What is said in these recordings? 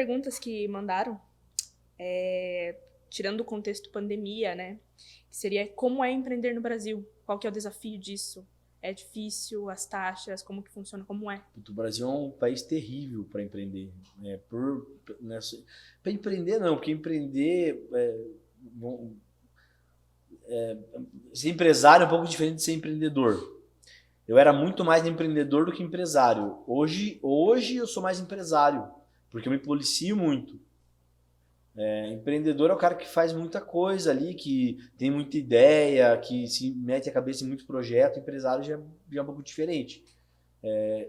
perguntas que mandaram, tirando o contexto pandemia, né? Que seria como é empreender no Brasil? Qual que é o desafio disso? É difícil? As taxas? Como que funciona? Como é? O Brasil é um país terrível para empreender. Para empreender não, porque empreender... ser empresário é um pouco diferente de ser empreendedor. Eu era muito mais empreendedor do que empresário. Hoje eu sou mais empresário, porque eu me policio muito. Empreendedor é o cara que faz muita coisa ali, que tem muita ideia, que se mete a cabeça em muito projeto. Empresário já é um pouco diferente.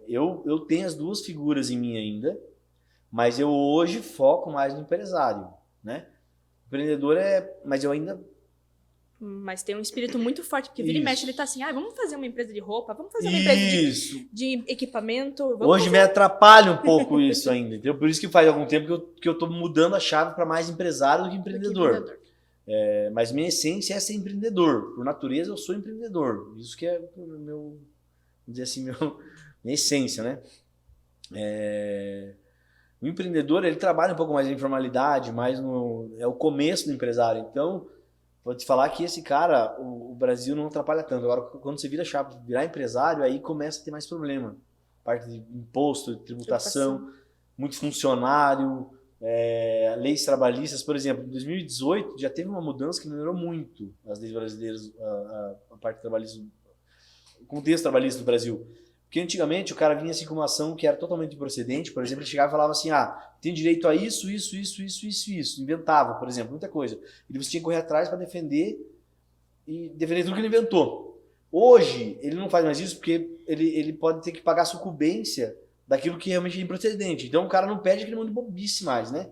Eu tenho as duas figuras em mim ainda, mas eu hoje foco mais no empresário, né? Empreendedor mas eu ainda... Mas tem um espírito muito forte, porque vira e mexe, ele tá assim, vamos fazer uma empresa de roupa, vamos fazer uma Isso. empresa de equipamento. Hoje me atrapalha um pouco isso ainda, entendeu? Por isso que faz algum tempo que eu tô mudando a chave para mais empresário do que empreendedor. Mas minha essência é ser empreendedor. Por natureza, eu sou empreendedor. Isso que é meu, vamos dizer assim, minha essência, né? O empreendedor, ele trabalha um pouco mais na informalidade, é o começo do empresário. Então, vou te falar que esse cara, o Brasil não atrapalha tanto. Agora, quando você vira chave, virar empresário, aí começa a ter mais problema. Parte de imposto, de tributação, muito funcionário, leis trabalhistas. Por exemplo, em 2018 já teve uma mudança que melhorou muito as leis brasileiras, a parte trabalhista, o contexto trabalhista do Brasil. Porque antigamente o cara vinha assim com uma ação que era totalmente improcedente. Por exemplo, ele chegava e falava assim, tem direito a isso, isso. Inventava, por exemplo, muita coisa. E você tinha que correr atrás para defender tudo que ele inventou. Hoje, ele não faz mais isso porque ele pode ter que pagar a sucumbência daquilo que realmente é improcedente. Então o cara não pede aquele monte de bobice mais, né?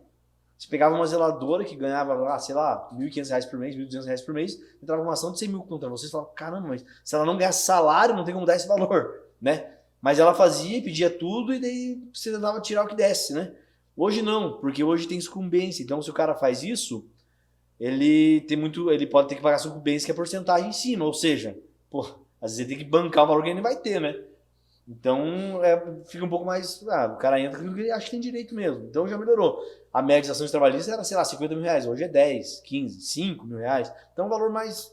Você pegava uma zeladora que ganhava, sei lá, R$1.500 por mês, R$1.200 por mês, entrava uma ação de 100 mil contra você, você falava, caramba, mas se ela não ganhar salário, não tem como dar esse valor, né? Mas ela fazia, pedia tudo e daí você tentava tirar o que desse, né? Hoje não, porque hoje tem sucumbência. Então se o cara faz isso, ele pode ter que pagar sucumbência, que é porcentagem em cima, ou seja, às vezes ele tem que bancar o valor que ele vai ter, né? Então fica um pouco mais, o cara entra com o que ele acha que tem direito mesmo. Então já melhorou. A média de ações trabalhistas era, sei lá, R$50 mil, hoje é 10, 15, R$5 mil. Então é um valor mais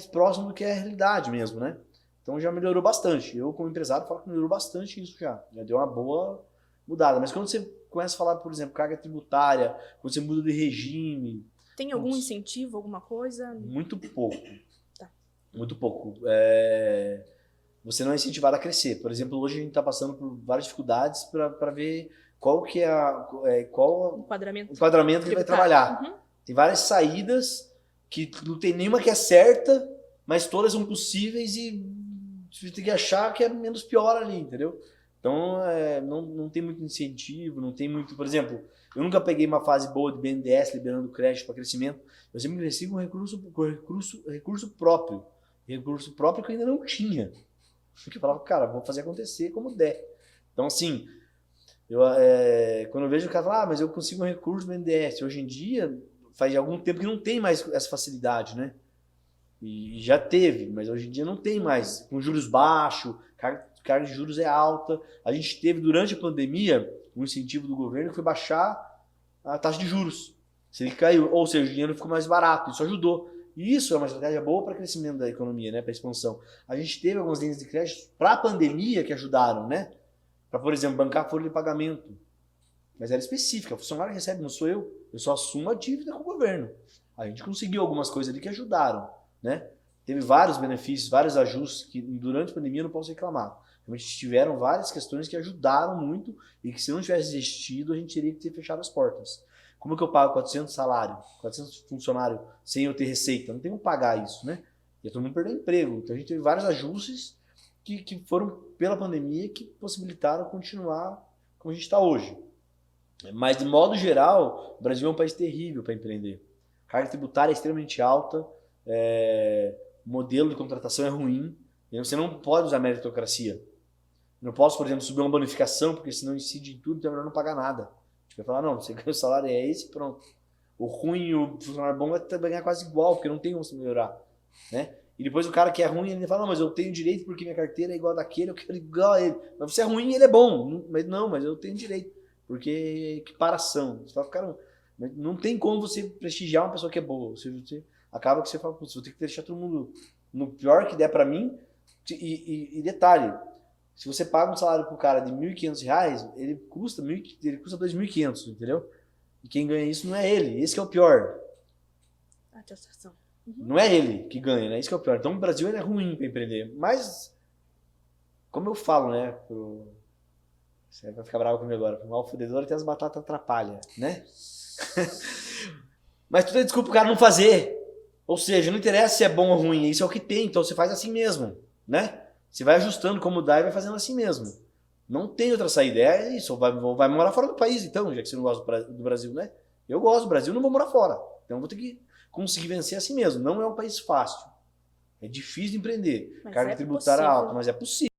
próximo do que é a realidade mesmo, né? Então já melhorou bastante. Eu, como empresário, falo que melhorou bastante isso já. Já deu uma boa mudada. Mas quando você começa a falar, por exemplo, carga tributária, quando você muda de regime... Tem algum incentivo, alguma coisa? Muito pouco. Tá. Muito pouco. Você não é incentivado a crescer. Por exemplo, hoje a gente está passando por várias dificuldades para ver qual que é qual o enquadramento que ele vai trabalhar. Uhum. Tem várias saídas que não tem nenhuma que é certa, mas todas são possíveis e você tem que achar que é menos pior ali, entendeu? Então, não tem muito incentivo, não tem muito... Por exemplo, eu nunca peguei uma fase boa de BNDES liberando crédito para crescimento. Eu sempre cresci com recurso próprio. Recurso próprio que eu ainda não tinha. Porque eu falava, cara, vou fazer acontecer como der. Então, assim, quando eu vejo o cara falar, mas eu consigo um recurso do BNDES. Hoje em dia, faz algum tempo que não tem mais essa facilidade, né? E já teve, mas hoje em dia não tem mais. Com juros baixos, carga de juros é alta. A gente teve, durante a pandemia, um incentivo do governo que foi baixar a taxa de juros. Se ele caiu, ou seja, o dinheiro ficou mais barato. Isso ajudou. E isso é uma estratégia boa para o crescimento da economia, né, para a expansão. A gente teve algumas linhas de crédito para a pandemia que ajudaram, né? Para, por exemplo, bancar a folha de pagamento. Mas era específica. O funcionário recebe, não sou eu. Eu só assumo a dívida com o governo. A gente conseguiu algumas coisas ali que ajudaram, né? Teve vários benefícios, vários ajustes que durante a pandemia eu não posso reclamar. Realmente tiveram várias questões que ajudaram muito e que se não tivesse existido a gente teria que ter fechado as portas. Como é que eu pago 400 salário, 400 funcionários sem eu ter receita? Não tenho como pagar isso, né? E todo mundo perdeu emprego. Então a gente teve vários ajustes que foram pela pandemia que possibilitaram continuar como a gente está hoje. Mas de modo geral, o Brasil é um país terrível para empreender. A carga tributária é extremamente alta, o modelo de contratação é ruim, você não pode usar meritocracia. Eu não posso, por exemplo, subir uma bonificação, porque senão incide em tudo, então é melhor não pagar nada. Vai falar, não, você ganha o salário é esse, pronto. O ruim e o funcionário bom vai ganhar quase igual, porque não tem como se melhorar, né? E depois o cara que é ruim, ele fala, não, mas eu tenho direito porque minha carteira é igual daquele, eu quero igual a ele. Mas você é ruim e ele é bom. Mas eu tenho direito. Porque equiparação. Você fala, cara, não tem como você prestigiar uma pessoa que é boa. Você acaba que você fala, putz, vou ter que deixar todo mundo no pior que der pra mim. E detalhe, se você paga um salário pro cara de R$1.500, ele custa R$2.500, entendeu? E quem ganha isso não é ele. Esse que é o pior. Atestação. Não é ele que ganha, né? Isso que é o pior. Então o Brasil ele é ruim para empreender. Mas, como eu falo, né? Você vai ficar bravo comigo agora. Pro mal fudedor até as batatas atrapalham, né? Mas tudo é desculpa o cara não fazer. Ou seja, não interessa se é bom ou ruim. Isso é o que tem. Então você faz assim mesmo, né? Você vai ajustando como dá e vai fazendo assim mesmo. Não tem outra saída. É isso. Vai morar fora do país, então, já que você não gosta do Brasil, né? Eu gosto do Brasil, não vou morar fora. Então eu vou ter que conseguir vencer assim mesmo. Não é um país fácil. É difícil de empreender. Carga tributária alta, mas é possível.